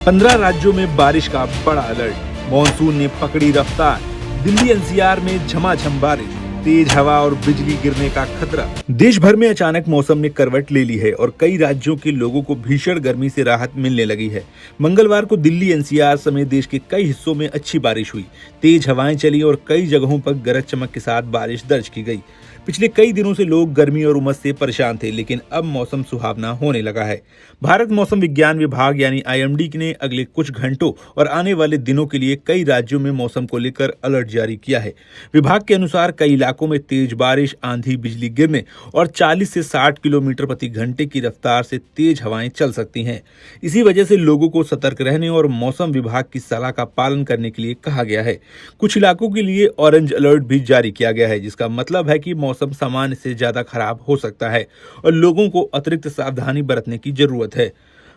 15 राज्यों में बारिश का बड़ा अलर्ट। मॉनसून ने पकड़ी रफ्तार। दिल्ली एनसीआर में झमाझम बारिश, तेज हवा और बिजली गिरने का खतरा। देश भर में अचानक मौसम ने करवट ले ली है और कई राज्यों के लोगों को भीषण गर्मी से राहत मिलने लगी है। मंगलवार को दिल्ली एनसीआर समेत देश के कई हिस्सों में अच्छी बारिश हुई, तेज हवाएं चली और कई जगहों पर गरज चमक के साथ बारिश दर्ज की गई। पिछले कई दिनों से लोग गर्मी और उमस से परेशान थे, लेकिन अब मौसम सुहावना होने लगा है। भारत मौसम विज्ञान विभाग यानी आईएमडी ने अगले कुछ घंटों और आने वाले दिनों के लिए कई राज्यों में मौसम को लेकर अलर्ट जारी किया है। विभाग के अनुसार कई इलाकों में तेज बारिश, आंधी, बिजली गिरने और 40 से 60 किलोमीटर प्रति घंटे की रफ्तार से तेज हवाएं चल सकती हैं। इसी वजह से लोगों को सतर्क रहने और मौसम विभाग की सलाह का पालन करने के लिए कहा गया है। कुछ इलाकों के लिए ऑरेंज अलर्ट भी जारी किया गया है, जिसका मतलब है कि मौसम सामान्य से ज्यादा खराब हो सकता है और लोगों को अतिरिक्त सावधानी बरतने की जरूरत है।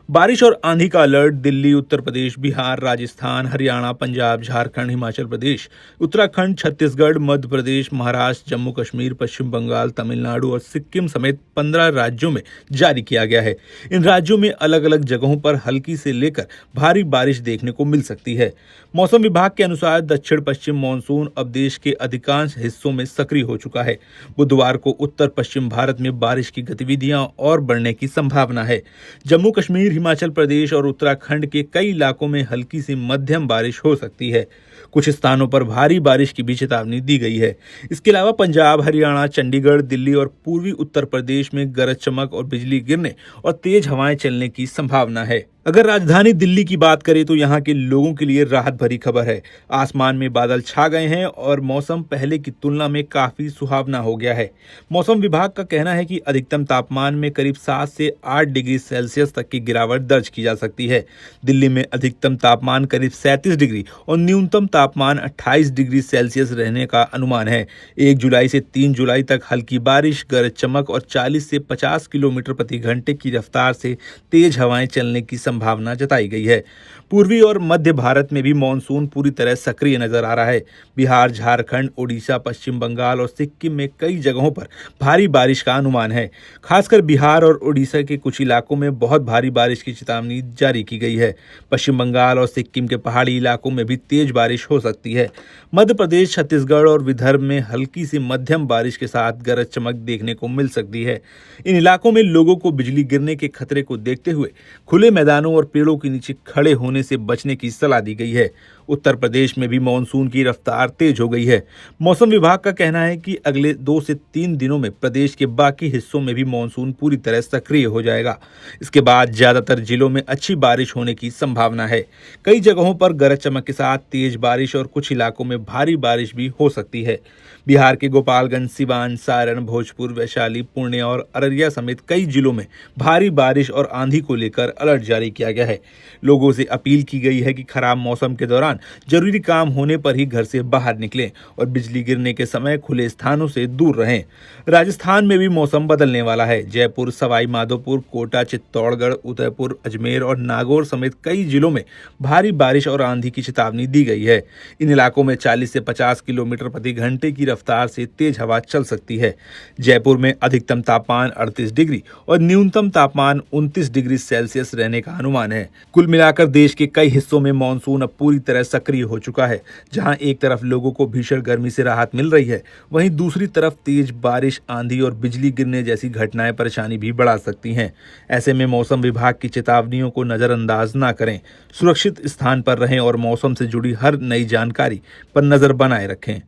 बारिश और आंधी का अलर्ट दिल्ली, उत्तर प्रदेश, बिहार, राजस्थान, हरियाणा, पंजाब, झारखंड, हिमाचल प्रदेश, उत्तराखंड, छत्तीसगढ़, मध्य प्रदेश, महाराष्ट्र, जम्मू कश्मीर, पश्चिम बंगाल, तमिलनाडु और सिक्किम समेत 15 राज्यों में जारी किया गया है। इन राज्यों में अलग अलग जगहों पर हल्की से लेकर भारी बारिश देखने को मिल सकती है। मौसम विभाग के अनुसार दक्षिण पश्चिम मानसून अब देश के अधिकांश हिस्सों में सक्रिय हो चुका है। बुधवार को उत्तर पश्चिम भारत में बारिश की गतिविधियां और बढ़ने की संभावना है। जम्मू कश्मीर, हिमाचल प्रदेश और उत्तराखंड के कई इलाकों में हल्की से मध्यम बारिश हो सकती है। कुछ स्थानों पर भारी बारिश की भी चेतावनी दी गई है। इसके अलावा पंजाब, हरियाणा, चंडीगढ़, दिल्ली और पूर्वी उत्तर प्रदेश में गरज चमक और बिजली गिरने और तेज हवाएं चलने की संभावना है। अगर राजधानी दिल्ली की बात करें तो यहाँ के लोगों के लिए राहत भरी खबर है। आसमान में बादल छा गए हैं और मौसम पहले की तुलना में काफी सुहावना हो गया है। मौसम विभाग का कहना है कि अधिकतम तापमान में करीब 7 से 8 डिग्री सेल्सियस तक की गिरावट दर्ज की जा सकती है। दिल्ली में अधिकतम तापमान करीब 37 डिग्री और न्यूनतम तापमान 28 डिग्री सेल्सियस रहने का अनुमान है। 1 जुलाई से 3 जुलाई तक हल्की बारिश, गरज चमक और 40 से 50 किलोमीटर प्रति घंटे की रफ्तार से तेज हवाएं चलने की संभावना जताई गई है। पूर्वी और मध्य भारत में भी मानसून पूरी तरह सक्रिय नजर आ रहा है। बिहार, झारखंड, ओडिशा, पश्चिम बंगाल और सिक्किम में कई जगहों पर भारी बारिश का अनुमान है। खासकर बिहार और ओडिशा के कुछ इलाकों में बहुत भारी बारिश की चेतावनी जारी की गई है। पश्चिम बंगाल और सिक्किम के पहाड़ी इलाकों में भी तेज बारिश हो सकती है। मध्य प्रदेश, छत्तीसगढ़ और विदर्भ में हल्की से मध्यम बारिश के साथ गरज चमक देखने को मिल सकती है। इन इलाकों में लोगों को बिजली गिरने के खतरे को देखते हुए खुले मैदानों और पेड़ों के नीचे खड़े होने से बचने की सलाह दी गई है। उत्तर प्रदेश में भी मानसून की रफ्तार तेज हो गई है। मौसम विभाग का कहना है कि अगले 2 से 3 दिनों में प्रदेश के बाकी हिस्सों में भी मानसून पूरी तरह सक्रिय हो जाएगा। इसके बाद ज्यादातर जिलों में अच्छी बारिश होने की संभावना है। कई जगहों पर गरज चमक के साथ तेज बारिश और कुछ इलाकों में भारी बारिश भी हो सकती है। बिहार के गोपालगंज, सिवान, सारण, भोजपुर, वैशाली, पूर्णिया और अररिया समेत कई जिलों में भारी बारिश और आंधी को लेकर अलर्ट जारी किया गया है। लोगों से अपील की गई है कि खराब मौसम के दौरान जरूरी काम होने पर ही घर से बाहर निकलें और बिजली गिरने के समय खुले स्थानों से दूर रहें। राजस्थान में भी मौसम बदलने वाला है। जयपुर, सवाई माधोपुर, कोटा, चित्तौड़गढ़, उदयपुर, अजमेर और नागौर समेत कई जिलों में भारी बारिश और आंधी की चेतावनी दी गई है। इन इलाकों में 40 से 50 किलोमीटर प्रति घंटे की रफ्तार से तेज हवा चल सकती है। जयपुर में अधिकतम तापमान 38 डिग्री और न्यूनतम तापमान 29 डिग्री सेल्सियस रहने का अनुमान है। कुल मिलाकर देश के कई हिस्सों में मानसून अब पूरी तरह सक्रिय हो चुका है। जहां एक तरफ लोगों को भीषण गर्मी से राहत मिल रही है, वहीं दूसरी तरफ तेज बारिश, आंधी और बिजली गिरने जैसी घटनाएं परेशानी भी बढ़ा सकती हैं। ऐसे में मौसम विभाग की चेतावनियों को नजरअंदाज ना करें, सुरक्षित स्थान पर रहें और मौसम से जुड़ी हर नई जानकारी पर नजर बनाए रखें।